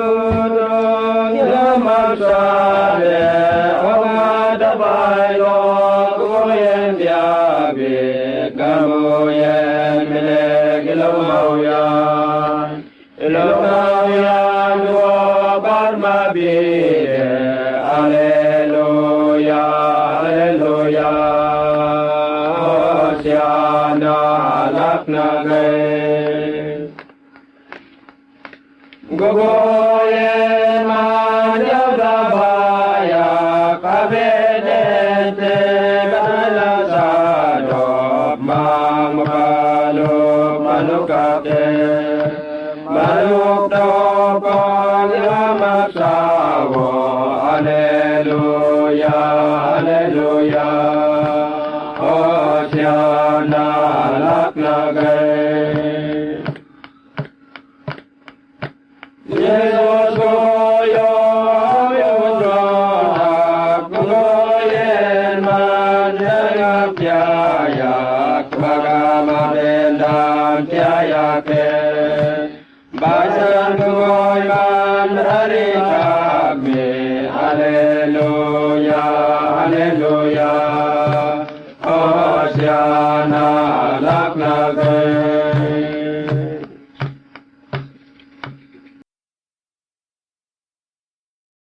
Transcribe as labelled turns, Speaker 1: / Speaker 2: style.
Speaker 1: Bacabudong yamasale omadabailo kuyen diabe kamuyen mileg ilomauyan wo barmabide Alleluia Alleluia Hosiana laknagay Gogoye manjabaya kabedete balasado mamalo malukate malukto pangyamaksawo Alleluia Alleluia Hosiana laknagay Jesus goyo yudronak goyen manjaya pyaya kvagamabendam pyayake bajan goy man harikabme Alleluia Alleluia Hosiana